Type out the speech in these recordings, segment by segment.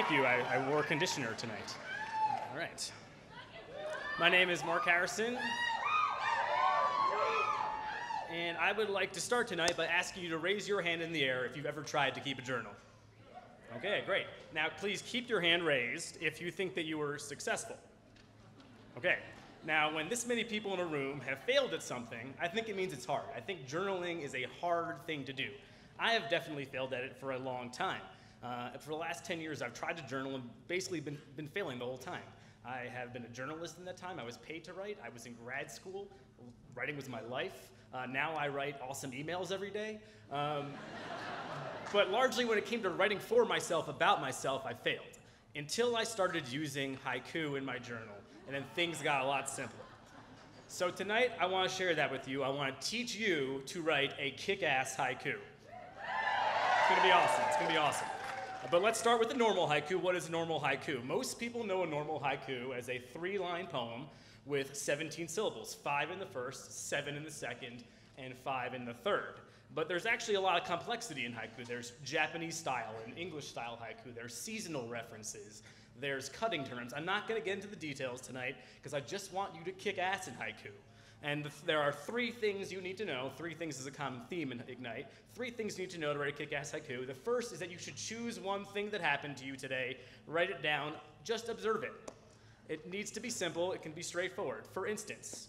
Thank you. I wore conditioner tonight. All right. My name is Mark Harrison. And I would like to start tonight by asking you to raise your hand in the air if you've ever tried to keep a journal. Okay, great. Now, please keep your hand raised if you think that you were successful. Okay. Now, when this many people in a room have failed at something, I think it means it's hard. I think journaling is a hard thing to do. I have definitely failed at it for a long time. For the last 10 years, I've tried to journal and basically been failing the whole time. I have been a journalist in that time. I was paid to write. I was in grad school. Writing was my life. Now I write awesome emails every day. But largely when it came to writing for myself, about myself, I failed. Until I started using haiku in my journal, and then things got a lot simpler. So tonight, I want to share that with you. I want to teach you to write a kick-ass haiku. It's going to be awesome. It's going to be awesome. But let's start with the normal haiku. What is normal haiku? Most people know a normal haiku as a 3-line poem with 17 syllables, 5 in the first, 7 in the second, and 5 in the third. But there's actually a lot of complexity in haiku. There's Japanese style and English style haiku. There's seasonal references. There's cutting terms. I'm not going to get into the details tonight because I just want you to kick ass in haiku. And there are 3 things you need to know. 3 things is a common theme in Ignite. 3 things you need to know to write a kick-ass haiku. The first is that you should choose one thing that happened to you today, write it down, just observe it. It needs to be simple. It can be straightforward. For instance,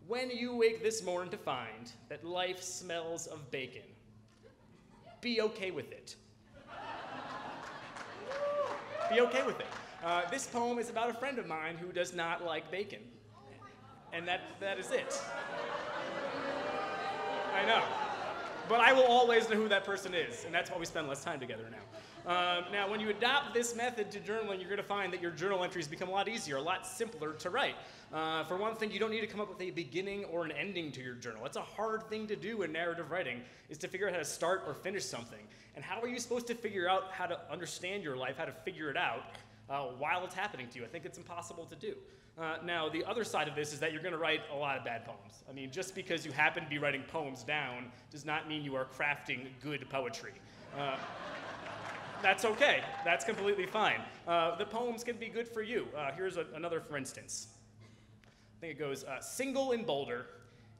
when you wake this morning to find that life smells of bacon, be okay with it. Be okay with it. This poem is about a friend of mine who does not like bacon. And that is it. I know. But I will always know who that person is, and that's why we spend less time together now. Now, when you adopt this method to journaling, you're going to find that your journal entries become a lot easier, a lot simpler to write. For one thing, you don't need to come up with a beginning or an ending to your journal. That's a hard thing to do in narrative writing, is to figure out how to start or finish something. And how are you supposed to figure out how to understand your life, how to figure it out while it's happening to you? I think it's impossible to do. Now, the other side of this is that you're going to write a lot of bad poems. I mean, just because you happen to be writing poems down does not mean you are crafting good poetry. That's okay. That's completely fine. The poems can be good for you. Here's another for instance. I think it goes, single in Boulder,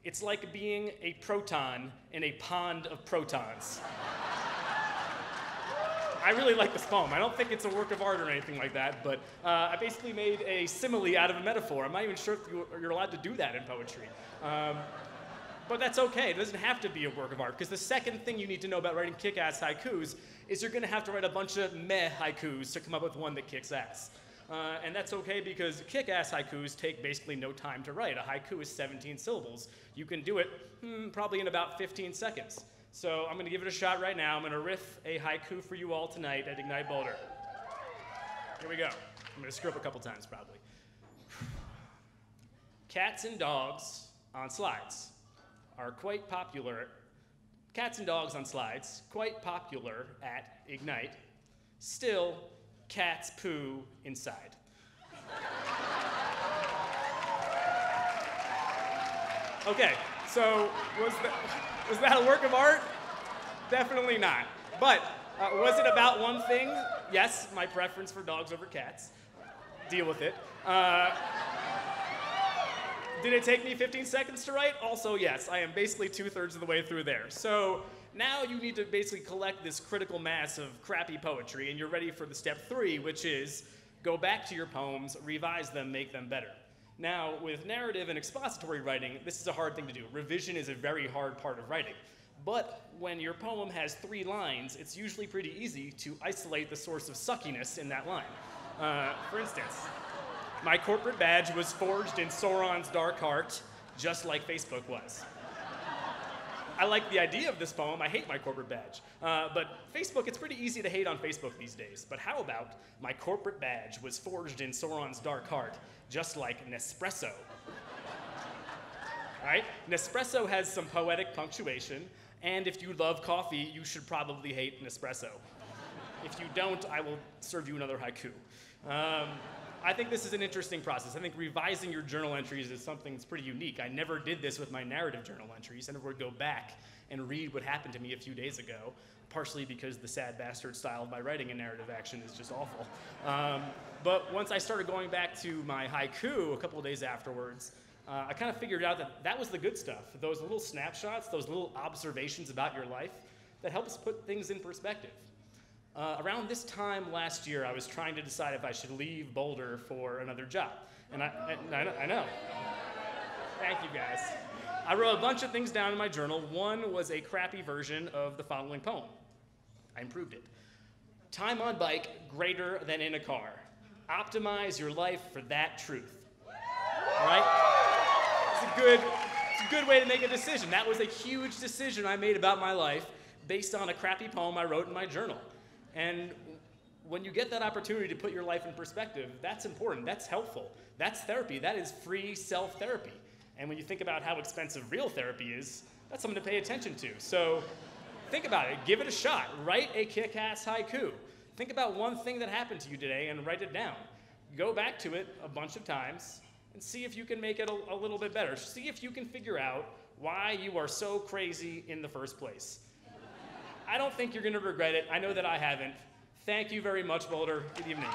it's like being a proton in a pond of protons. I really like this poem. I don't think it's a work of art or anything like that, but I basically made a simile out of a metaphor. I'm not even sure if you're allowed to do that in poetry. But that's okay. It doesn't have to be a work of art, because the second thing you need to know about writing kick-ass haikus is you're going to have to write a bunch of meh haikus to come up with one that kicks ass. And that's okay because kick-ass haikus take basically no time to write. A haiku is 17 syllables. You can do it probably in about 15 seconds. So I'm going to give it a shot right now. I'm going to riff a haiku for you all tonight at Ignite Boulder. Here we go. I'm going to screw up a couple times probably. Cats and dogs on slides are quite popular. Cats and dogs on slides, quite popular at Ignite. Still, cats poo inside. Okay, so was that a work of art? Definitely not. But was it about one thing? Yes, my preference for dogs over cats. Deal with it. Did it take me 15 seconds to write? Also, yes. I am basically 2/3 of the way through there. So now you need to basically collect this critical mass of crappy poetry, and you're ready for the step 3, which is go back to your poems, revise them, make them better. Now, with narrative and expository writing, this is a hard thing to do. Revision is a very hard part of writing. But when your poem has 3 lines, it's usually pretty easy to isolate the source of suckiness in that line. For instance, my corporate badge was forged in Sauron's dark heart, just like Facebook was. I like the idea of this poem. I hate my corporate badge. But Facebook, it's pretty easy to hate on Facebook these days. But how about my corporate badge was forged in Sauron's dark heart, just like Nespresso? Right? Nespresso has some poetic punctuation, and if you love coffee, you should probably hate Nespresso. If you don't, I will serve you another haiku. I think this is an interesting process. I think revising your journal entries is something that's pretty unique. I never did this with my narrative journal entries. I never would go back and read what happened to me a few days ago, partially because the sad bastard style of my writing and narrative action is just awful. But once I started going back to my haiku a couple of days afterwards, I kind of figured out that that was the good stuff. Those little snapshots, those little observations about your life that helps put things in perspective. Around this time last year, I was trying to decide if I should leave Boulder for another job. And I know. Thank you, guys. I wrote a bunch of things down in my journal. One was a crappy version of the following poem. I improved it. Time on bike, greater than in a car. Optimize your life for that truth. All right? It's a good way to make a decision. That was a huge decision I made about my life based on a crappy poem I wrote in my journal. And when you get that opportunity to put your life in perspective, that's important, that's helpful. That's therapy, that is free self-therapy. And when you think about how expensive real therapy is, that's something to pay attention to. So think about it, give it a shot. Write a kick-ass haiku. Think about one thing that happened to you today and write it down. Go back to it a bunch of times and see if you can make it a little bit better. See if you can figure out why you are so crazy in the first place. I don't think you're gonna regret it. I know that I haven't. Thank you very much, Boulder. Good evening.